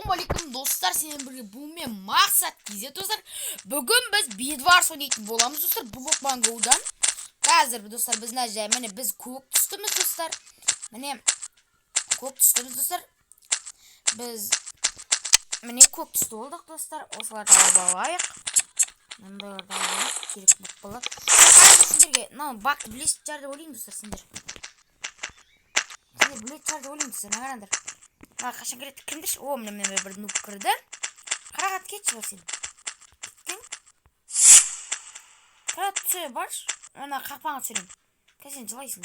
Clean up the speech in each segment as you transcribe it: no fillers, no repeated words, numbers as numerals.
Ассалаумағалейкум достар, сенен бірге бұлмен мақсат кезет достар. Бүгін біз бедварс ойнайтын боламыз достар, блок мангоудан. Қазір достар біз нәжай, міне біз көк түстіміз достар. Міне көк түстіміз достар. Біз міне көк түсті болдық достар. Осыларды алып алайық. Мындайларды алайық, керек болып болады. Сендерге бақты білесіздер деп ойлаймын достар, сендер білесіздер деп ойлаймын достар, нағарандар. Қашан келеді кімдір? О, міне бір нуб кірді. Қарағат кетші бар сен. Кеттің? Қарағат түсі бар. Ана қақпаңа түсірем. Сен жылайсың.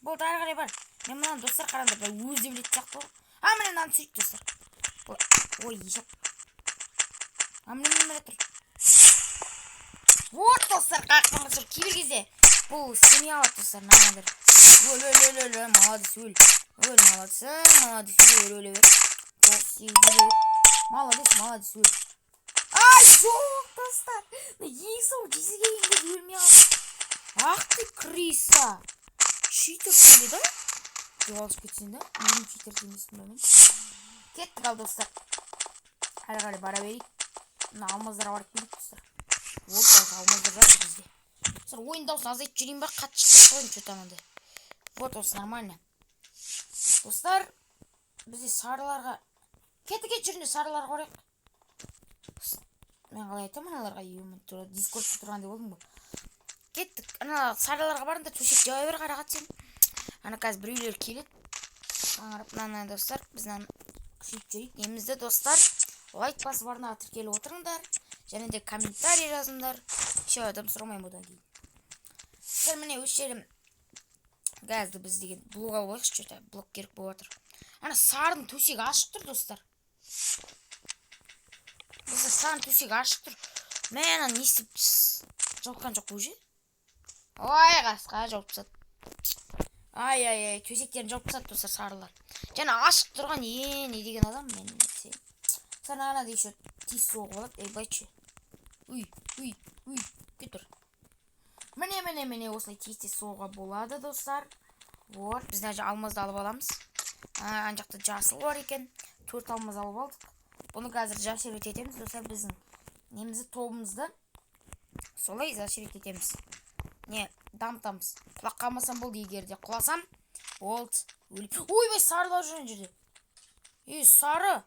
Болды, ары қарай бар. Мен мұнан достар қараңдар, өзі білетін сияқты ғой. Міне мынаны түсірейік достар. Ой, есеп. Міне тұр. Вот достар, қақпаңа түсір. Кейбір кезде бұл семей алады достар, нағандар. Өл, молодец, өл. Өл, молодец, өл. Молодец, өл. Ай, жоқ, достар. Ең соң жезіге еңгіз өлмей алды. Ақ ты крыса. Читер сөйле да? Жоғалып кетсен да? Менің читер демесін бәмен. Кеттік ал достар. Әрі қарай бара берейік. Мына алмаздарға барып келейік достар. Вот даже алмаздар жатыр бізде. Достар, ойын даусын азайтып жүрейін ба? Қатты шықпай қойын что-то анандай. Вот осы нормально. Достар, бізде сарыларға кет жүрінде сарыларға барайық. Мен қалай айтамын аналарға дискордта тұрғандай болдым ғой. Кеттік, ана сарыларға барында төсек жауа бер қарағат сен. Ана қазір біреулер келеді. Мына достар, біз күшейіп жүрейік. Немізді достар, лайк басып арнаға тіркеліп отырыңдар. Және де комментарий жазыңдар. Еще адам сұрамайын бұдан кейін. Достар, міне өз жерім газды біз деген блоға болайықшы, что-то блок керек болып жатыр. Ана сардың төсегі ашық тұр достар. Достар, сарын төсегі ашық тұр. Мен не істеп жауапқан жоқ бұл же? Ой, қасқа жауып тастады. Ай, төсектерін жауып тастады достар, сарылар. Және ашық тұрған не деген адам мен айтсайын. Сарына ана дейші тез соғып алады. Байчы. Уй, кет тұр. Міне осылай тез соғуға болады достар. Вот, біз нәже алмазды алып аламыз. Ана жақта жасыл бар екен. 4 алмаз алып алдық. Бұны қазір зашерет етеміз достар, біздің немізді тобымызды. Солай зашерет етеміз. Не, дамтамыз. Құлақ қалмасам болды, егерде құласам. Болды. Ой, бай, сарылар жүрген жерде. Сары.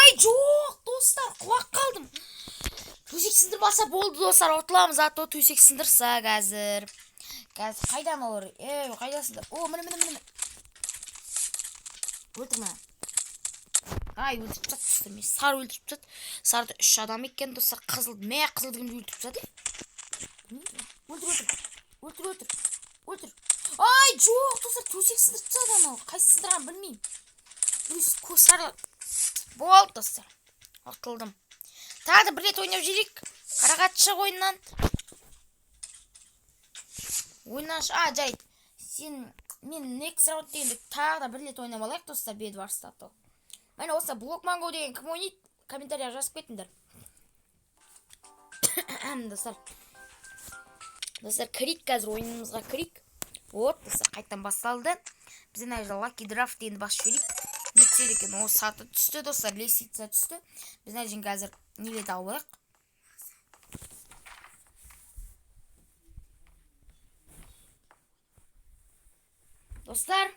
Ай, жоқ, достар, құлақ қалдым. Төсек сындырмаса болды достар, отыламыз, ато төсек сындырса қазір. Қазір қайдан олар? Қайдасыңдар? О, міне. Өлтірме. Ай, өлтіріп тастады достар, мен сары өлтіріп тастады. Сарыда 3 адам екен достар, қызылды кімді өлтіріп тастады? Өлтір. Ай, жоқ достар, төсек сындырып тастады анау. Қайсы сындырған білмеймін. Көз сары. Болды достар. Ақтылдым. Тағы бір рет ойнап жүрейік. Қарағат шық ойыннан. Жайт. Мен next round дегенде тағы да бір рет ойнап алайық достар, бедварста. Мәне осы блок манго деген кім ойнайды? Комментария жазып кетіңдер. Достар, кірейік қазір ойынымызға кірейік. Вот, достар, қайттан басталды. Біз әнәжі Lucky Draft дегенді басып жүрейік. Не түседі екен, ол саты түсті достар, лесица түсті. Біз әнәжін қазір неледі алайық. Достар,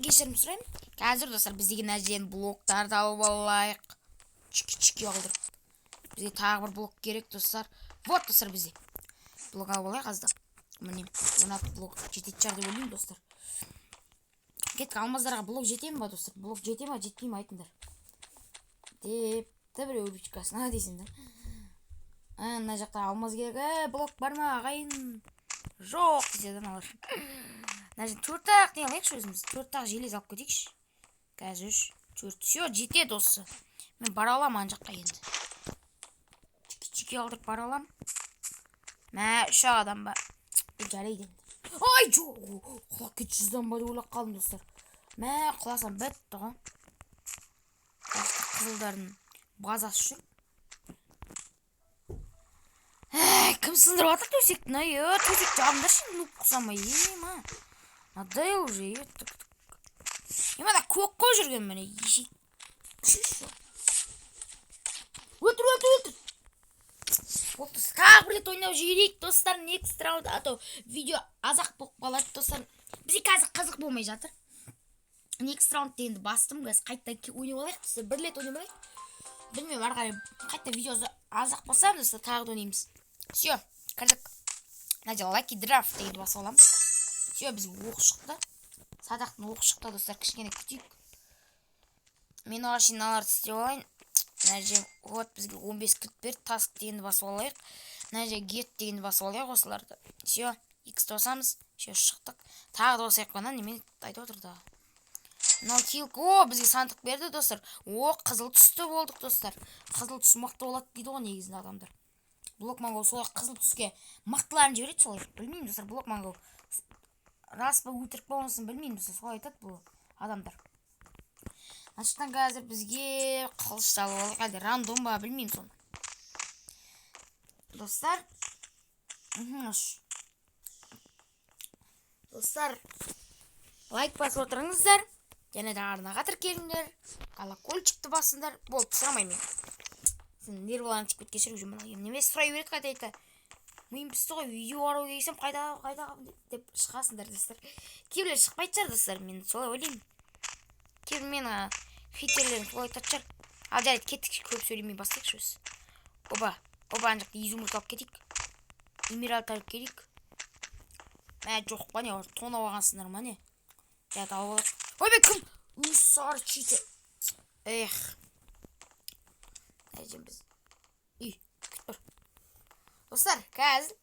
кешірім сұрайым. Қазір достар, біз деген әжен блоктарды алып алайық. Чики алдыр. Бізге тағы бір блок керек достар. Вот достар, бізде блок алып алайық аздық. Міне, 16 блок жетет шығар деп ойлаймын достар. Кеттік, алмаздарға блок жетем ба достар? Блок жетем ба, жетпей ме айтыңдар. Депті бір өбічкасына дейсің да. Мына жақта алмаз керек. Блок бар ма ағайын? Жоқ деседі аналар. Мына жерде 4 ақ не алайықшы өзіміз. 4 ақ желез алып кетейікші. Қазір 3, 4. Все, жетеді осы. Мен бара алам ана жаққа енді. Чики алдырып бара алам. 3 адам ба. Жарайды. Ай, жоқ. Құлақ кет 100-дан ба деп ойлап қалдым достар. Құласам бітті ғой. Қызылдардың базасы жүр. Кім сындырып атыр төсектің? Төсек жағымдаршы, нұп құсама. Надай уже. Мына көк қой жүрген міне. Өтір. Болды, тағы бір рет ойнап жіберейік достар. Next round, а то видео азақ болып қалады достар. Бізге қазір қызық болмай жатыр. Next round дегенді бастым. Қайта ойнап алайық достар. Бір рет ойнап алайық. Білмеймін, ары қарай қайта видео азақ болса достар, тағы да ойнаймыз. Все, кірдік. Мына лаки драфт дегенді басып аламыз. Все, бізге оқ шықты. Садақтың оқ шықты достар, кішкене күтейік. Мен машиналарды істеп алайын. Мына вот бізге 15 күт берді. Таск дегенді басып алайық. Мына гет дегенді басып алайық осыларды. Все, X-ті басамыз. Все, шықтық. Тағы да осы қана немен айтып отыр да. Мынау килк. О, бізге сандық берді достар. О, қызыл түсті болдық достар. Қызыл түс мықты болады дейді ғой негізінде адамдар. Блок Манго солай қызыл түске мықтыларын жібереді солай. Білмеймін достар, Блок Манго рас па өтірік па онысын білмеймін достар. Солай айтады бұл адамдар. Ащықтан қазір бізге қылыш салып алайық. Әлде рандом ба білмеймін соны. Достар. Достар, лайк басып отырыңыздар. Және де арнаға тіркеліңдер. Колокольчикті басыңдар. Болды, сұрамаймын мен. Сен нерваларың тиіп кеткешіріп жүрмін. Немесе сұрай береді қайта. Мен бізді ғой видео қарау келсем қайда деп шығасыңдар достар. Кейбіреулер шықпайды шығар достар. Мен солай ойлаймын. Кейбір мен хейтерлерім солай айтады шығар. Ал жарайды, кеттік, көп сөйлемей бастайықшы өзі. Оба, ана жақта изумруд алып кетейік. Эмералд алып келейік. Жоқ па не, тонап алғансыңдар ма не? Жарайды, алып алайық. Ойбай, кім? Сары читі. Эх. Әжем біз. Күтір. Достар, қазір.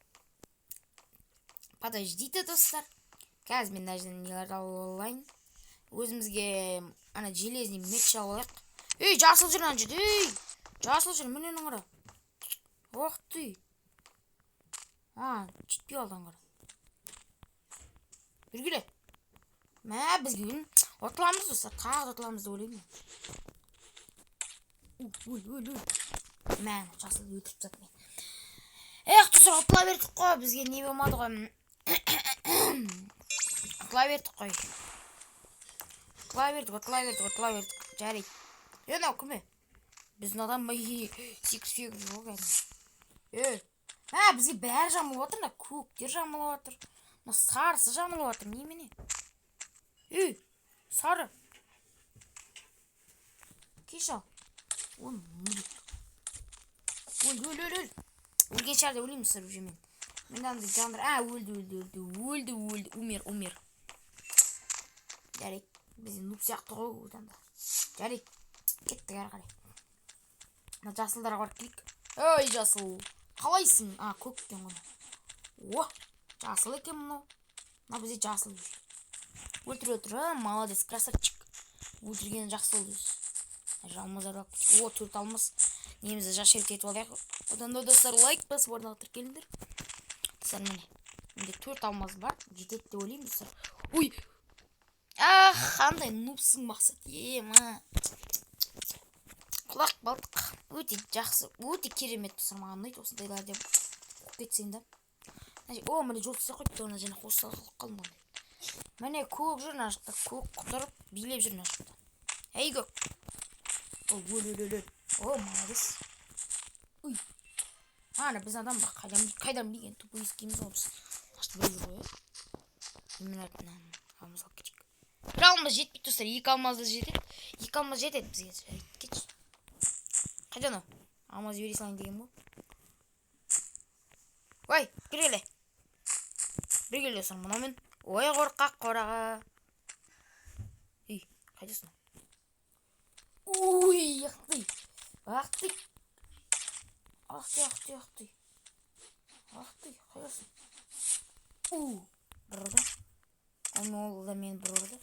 Подождите, достар. Қазір мен әжден нелерді алып алайын. Өзімізге ана железный меч алып алайық. Жасыл жүр ана жерде. Жасыл жүр, міне қара. Ох ты. Жетпей алдан қара. Бүргіле. Бізге өң отыламыз достар. Тағы да отыламыз да ойлаймын. Жасыл өтіріп жатыр мен. Достар, отыла бердік қой. Бізге не болмады ғой. Отыла бердік қой. Отыла бердік. Жарайды. Енау кіме? Біздің адам бай секс-фек жоқ әді. Бізге бәрі жамылып отыр. Көктер жамылып отыр. Сарысы жамылып отыр. Немене? Сары. Кешал. Өл. Өлген шәрде өлеймін сұрып жемен. Мен аңды жандыр. Өлді. Умер. Жарайды. Бізден нұп сияқты ғой өтанды. Жарайды. Кеттік әрі қарай. Жасылдарға барып келейік. Ой, жасыл. Қалайсың? Көктен ғана. Жасыл екен мұнау. Бізде жасыл жүр. Өлтір. Молодец, красавчик. Өлтіргені жақсы болды өзі. Жалмазар алып. 4 алмас. Немізді жашерік етіп алайық. Одан да достар, лайк басып орнаға тіркеліңдер. Достар, міне. Менде 4 алмас бар. Жетеді деп ойлаймын достар. Ой. Қандай нупсың мақсат. Құлақ балтық. Өте жақсы. Өте керемет достар, маған ұнайды осындайлар деп қоқ кетсең да. Міне жолсыз қойды. Оны және қосса қалмады. Міне көк жүр нашықта. Көк құтырып билеп жүр нашықта. Әй көк. Өл. Молодец. Біз адам ба? Қайдам деген тупы ескейміз ғой біз. Нашты бір жүр ғой. Мен айтынан алмаз алып кетейік. Бір алмаз жетпейді достар. 2 алмазды жетеді. 2 алмаз жетеді бізге. Кетші. Қайдан о? Алмаз бере салайын деген бұл. Ой, біргеле достар, мұнаумен. Ой, қорқақ қораға. Қайдасың? Ақтый. Қайдасың? Бір ұрды. Ол да мен бір ұрды.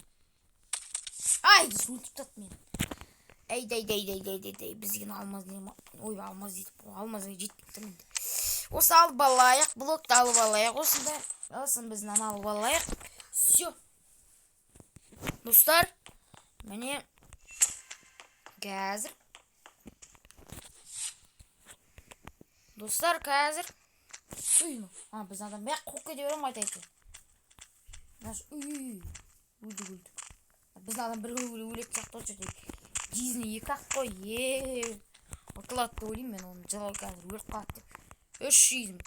Өтіп тат мен. Бізген алмаз дейм. Алмаз дейді. Алмазға жетпекті менде. Осы алып алайық. Блокты алып алайық. Осында. Осын біздің алып алайық. Все. Достар. Міне. Қазір. Достар, қазір. Біз адам бәк қоқ кете берем қайта. Өлді. Біз біздің адам бір өлетін сияқты болып жүрді. Жизни екі-ақ қой. Ұтылады деп ойлаймын мен, оны жылы қазір өліп қалады деп. 3 жизнь.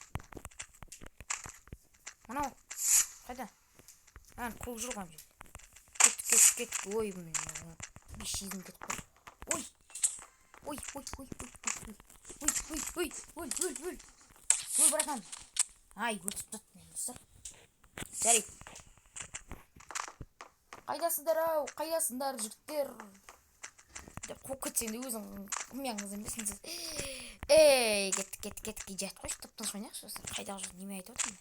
Мынау қайда? Көк жүр ғой жерде. Кеттік. Ой, 5 жизнь кетіп қой. Ой. Ой, братан. Ай, өліп жатты достар. Жарайды. Қайдасыңдар жігіттер? Деп қуып кетсең де өзің кіммен қыз емессің. Кеттік. Жат қойшы, тып-тыныш ойнайықшы достар. Қайдағы жүр, неме айтып отырмын?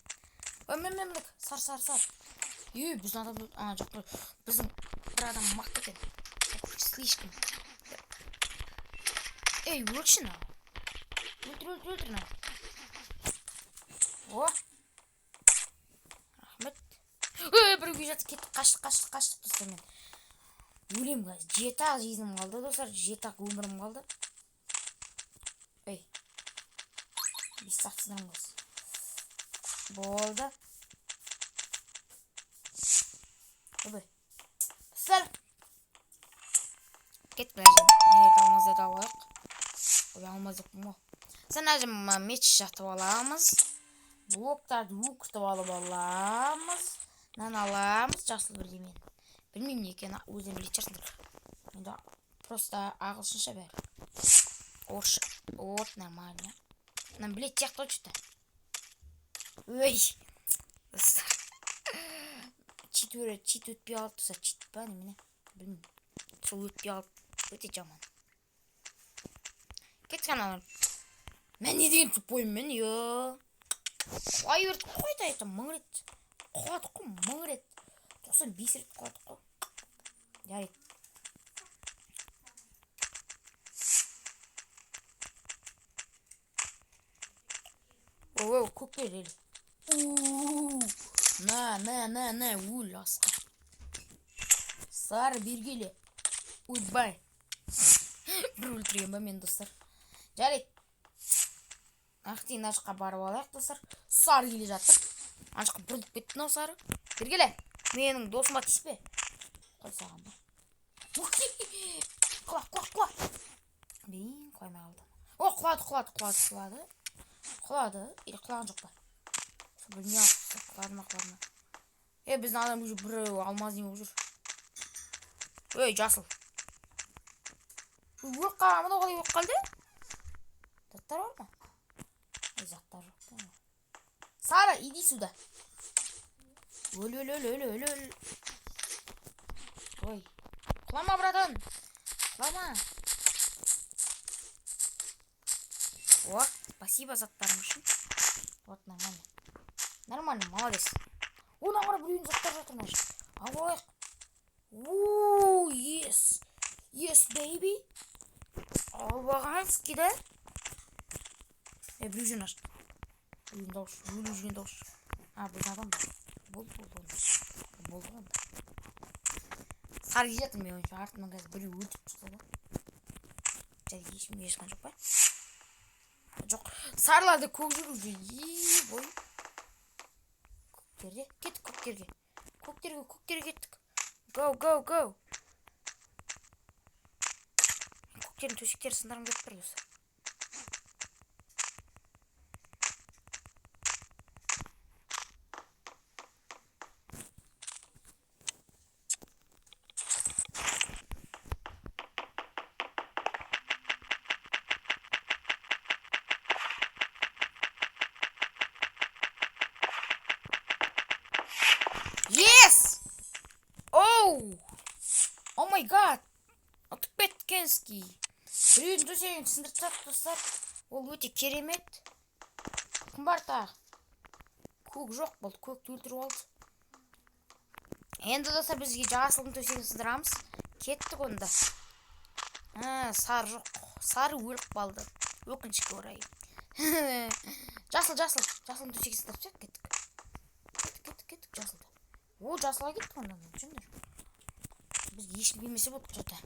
Мен сар. Біздің адам жоқ қой. Біздің бір адам мықты екен. Слишком. Өлші нау. Өлтір нау. О. Рахмет. Біреуге жатып кеттік. Қаштық достар мен. Өлем қазір. 7-ақ жизнім қалды достар. 7-ақ өмірім қалды. Біз сақсыздан қыз. Болды. Достар. Кеттік әжем. Алмазды да алайық. Алмаз жоқпын ғой. Sen әжем меч жатып аламыз. Блоктарды өкіртіп алып аламыз. Аламыз. Жасыл бірдемен. Білмеймін не екен, өзім білет жасындар. Енді просто ағылшынша бәрі. Орысша. Вот, нормально. Нам білет сияқты өтшіті. Достар. Чит өтпей алып тұрса, чит па немене? Білмеймін. Сол өтпей алып өте жаман. Кеттік аналар. Мен не деген тупойым мен, Қой өрт, қойды айтым, мың рет. Қуадық қой, мың рет. 95 рет қуадық қой. Жарайды. Көкпер елі. На, өл асқа. Сары бергелі. Ойбай. Бір өлтірген ба мен, достар. Жарайды. Ақтен ашқа барып алайық, достар. Сары келе жатыр. Ашқа бұрылып кетті нау сары. Бергелі. Менің досыма тиіспе. Қой саған ба. Құла. Бейін, қоймай алды. Құлады. Или құлаған жоқ па? Білмей алды. Құлады ма? Біздің адам уже бір алмаз не болып жүр. Жасыл. Өліп қаламын, оғылай өліп қалды? Заттар бар ма? Заттар жоқ. Сара, иди сюда. Өл. Ой. Құлама, братан. Құлама. О, спасибо заттарым үшін. Вот, нормально. Нормально, молодец. Одан қара біреуін заттар жатыр ма? Алайық. Yes, baby. Албағанский, да? Біреу жен ашты. Өлі жен даушы. Бұл адам ба? Болды. Сары жетім мен ойыншы. Артынан қазір біреу өлтіп шықты да. Жәрі ешқан жоқ па? Жоқ. Сарыларды көк жүру же. Бой. Көктерде. Кеттік көктерге. Көктерге кеттік. Go. Көктердің төсектері сындарым кетіп бір достар. Yes! Oh my god! Ұтып кеткенский. Біреудің төсегін сындыртсақ достар. Ол өте керемет. Кім бар тағы? Көк жоқ болды. Көкті өлтіріп алды. Енді достар бізге жасылдың төсегін сындырамыз. Кеттік онда. Сары жоқ. Сары өліп қалды. Өкінішке орай. Жасылдың төсегін сындырып кеттік. Кеттік жасылды. Жасылға кеттік онда. Бізге ешкім келмесе болды жота.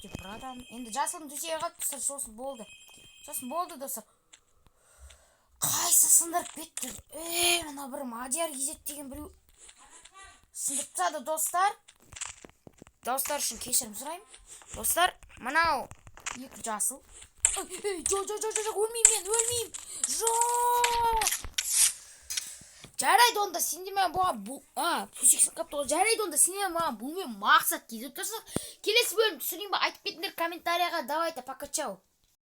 Бір адам. Енді жасылдың төсегі қалды достар. Сосын болды достар. Қайсы сындырып кетті. Мына бір мадияр кезет деген біреу сындырып тастады достар. Достар үшін кешірім сұраймын. Достар, мынау екі жасыл. Жоқ, өлмеймін. Жоқ. Жарайды онда сендермен бұған төсек сынып қалыпты ғой. Жарайды онда сендермен бұған бұнымен мақсат кетіп тұрса, келесі бөлім түсірейін ба? Айтып кетіңдер комментарияға. Давайте, пока, чау.